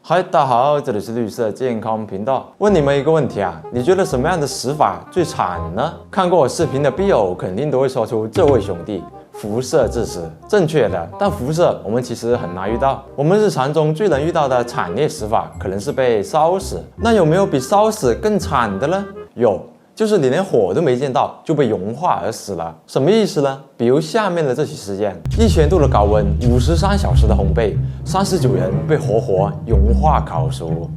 嗨，大家好，这里是绿色健康频道。问你们一个问题啊，你觉得什么样的死法最惨呢？看过我视频的笔友肯定都会说出这位兄弟辐射致死，正确的。但辐射我们其实很难遇到，我们日常中最能遇到的惨烈死法可能是被烧死。那有没有比烧死更惨的呢？有。就是你连火都没见到就被融化而死了，什么意思呢？比如下面的这起事件：1000度的高温，53小时的烘焙，39人被活活融化烤熟。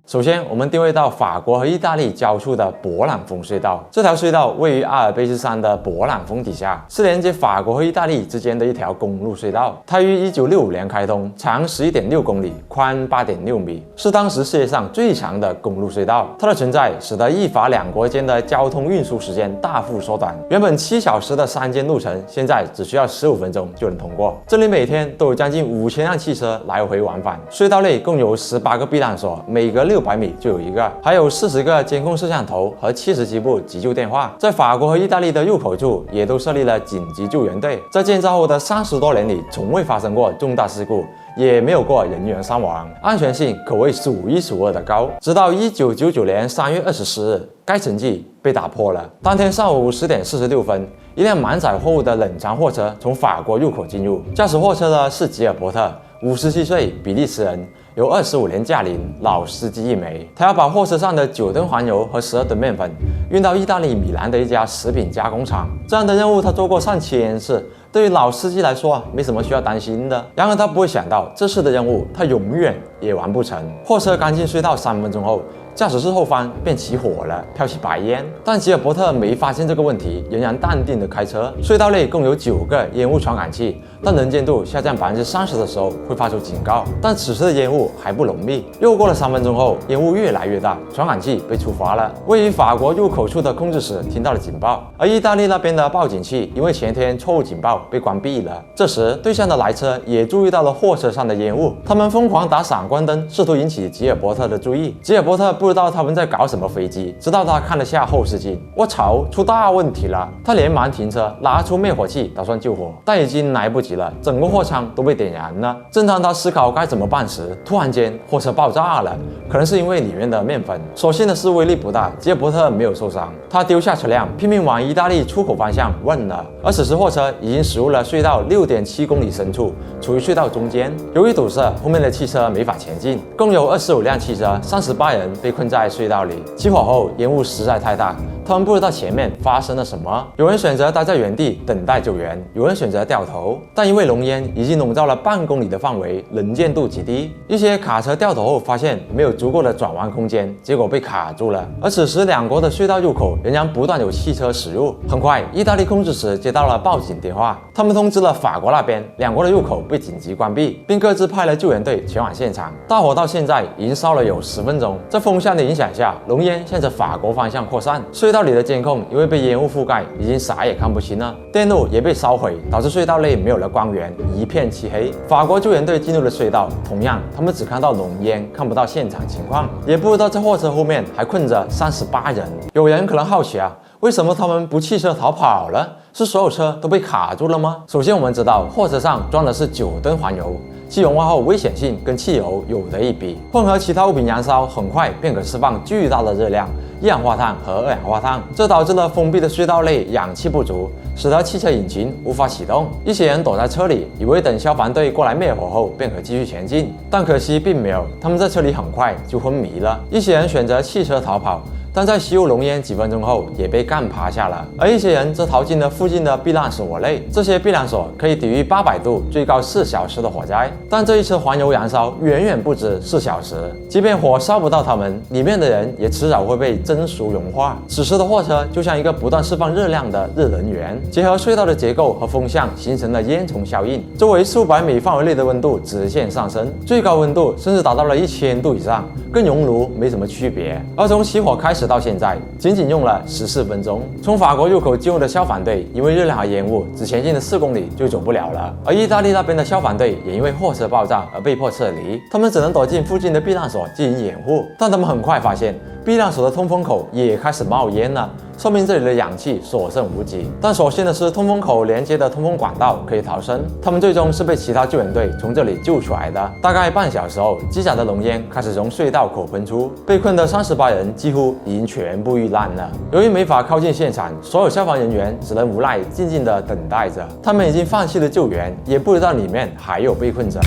首先，我们定位到法国和意大利交触的勃朗峰隧道。这条隧道位于阿尔卑斯山的勃朗峰底下，是连接法国和意大利之间的一条公路隧道。它于1965年开通，长11.6公里，宽8.6米，是当时世界上最长的公路隧道。它的存在使得意法两国间的交通运输时间大幅缩短，原本7小时的山间路程，现在只需要15分钟就能通过。这里每天都有将近5000辆汽车来回往返。隧道内共有18个避难所，每隔600米就有一个，还有40个监控摄像头和77部急救电话。在法国和意大利的入口处也都设立了紧急救援队。在建造后的30多年里，从未发生过重大事故，也没有过人员伤亡，安全性可谓数一数二的高。直到1999年3月24日，该成绩被打破了。当天上午10点46分，一辆满载货物的冷藏货车从法国入口进入，驾驶货车的是吉尔伯特，57岁，比利时人，有25年驾龄，老司机一枚。他要把货车上的9吨黄油和12吨面粉运到意大利米兰的一家食品加工厂。这样的任务他做过上千次，对于老司机来说没什么需要担心的。然而他不会想到，这次的任务他永远也完不成。货车刚进隧道3分钟后，驾驶室后方便起火了，飘起白烟。但吉尔伯特没发现这个问题，仍然淡定地开车。隧道内共有9个烟雾传感器，当能见度下降30%的时候会发出警告，但此时的烟雾还不浓密。又过了3分钟后，烟雾越来越大，传感器被触发了。位于法国入口处的控制室听到了警报，而意大利那边的报警器因为前天错误警报被关闭了。这时，对向的来车也注意到了货车上的烟雾，他们疯狂打闪光灯，试图引起吉尔伯特的注意。吉尔伯特不知道他们在搞什么飞机，直到他看了下后视镜，我操，出大问题了！他连忙停车，拿出灭火器打算救火，但已经来不及了，整个货舱都被点燃了。正当他思考该怎么办时，突然间货车爆炸了，可能是因为里面的面粉。所幸的是威力不大，吉尔伯特没有受伤。他丢下车辆，拼命往意大利出口方向问了。而此时货车已经驶入了隧道6.7公里深处，处于隧道中间。由于堵塞，后面的汽车没法前进，共有25辆汽车，38人被困在隧道里。起火后，烟雾实在太大，他们不知道前面发生了什么。有人选择待在原地等待救援，有人选择掉头，但因为浓烟已经笼罩了半公里的范围，能见度极低。一些卡车掉头后发现没有足够的转弯空间，结果被卡住了。而此时两国的隧道入口仍然不断有汽车驶入。很快，意大利控制室接到了报警电话，他们通知了法国那边，两国的入口被紧急关闭，并各自派了救援队前往现场。大火到现在已经烧了有10分钟，在风向的影响下，浓烟向着法国方向扩散。隧道里的监控因为被烟雾覆盖，已经啥也看不清了。电路也被烧毁，导致隧道内没有了光源，一片漆黑。法国救援队进入了隧道，同样，他们只看到浓烟，看不到现场情况，也不知道在货车后面还困着38人。有人可能好奇啊，为什么他们不弃车逃跑了？是所有车都被卡住了吗？首先，我们知道货车上装的是9吨黄油。其融化后危险性跟汽油有得一比，混合其他物品燃烧很快便可释放巨大的热量，一氧化碳和二氧化碳，这导致了封闭的隧道内氧气不足，使得汽车引擎无法启动。一些人躲在车里，以为等消防队过来灭火后便可继续前进，但可惜并没有，他们在车里很快就昏迷了。一些人选择弃车逃跑，但在吸入浓烟几分钟后也被干趴下了，而一些人则逃进了附近的避难所内。这些避难所可以抵御800度、最高4小时的火灾，但这一车黄油燃烧远远不止4小时。即便火烧不到他们，里面的人也迟早会被蒸熟融化。此时的货车就像一个不断释放热量的热能源，结合隧道的结构和风向，形成了烟囱效应。周围数百米范围内的温度直线上升，最高温度甚至达到了1000度以上，跟熔炉没什么区别。而从起火开始到现在，仅仅用了14分钟。从法国入口进入的消防队，因为热量和烟雾，只前进了4公里就走不了了。而意大利那边的消防队也因为货车爆炸而被迫撤离，他们只能躲进附近的避难所进行掩护。但他们很快发现，避难所的通风口也开始冒烟了。说明这里的氧气所剩无几。但所幸的是，通风口连接的通风管道可以逃生，他们最终是被其他救援队从这里救出来的。大概半小时后，机甲的浓烟开始从隧道口喷出，被困的38人几乎已经全部遇难了。由于没法靠近现场，所有消防人员只能无奈静静地等待着。他们已经放弃了救援，也不知道里面还有被困者。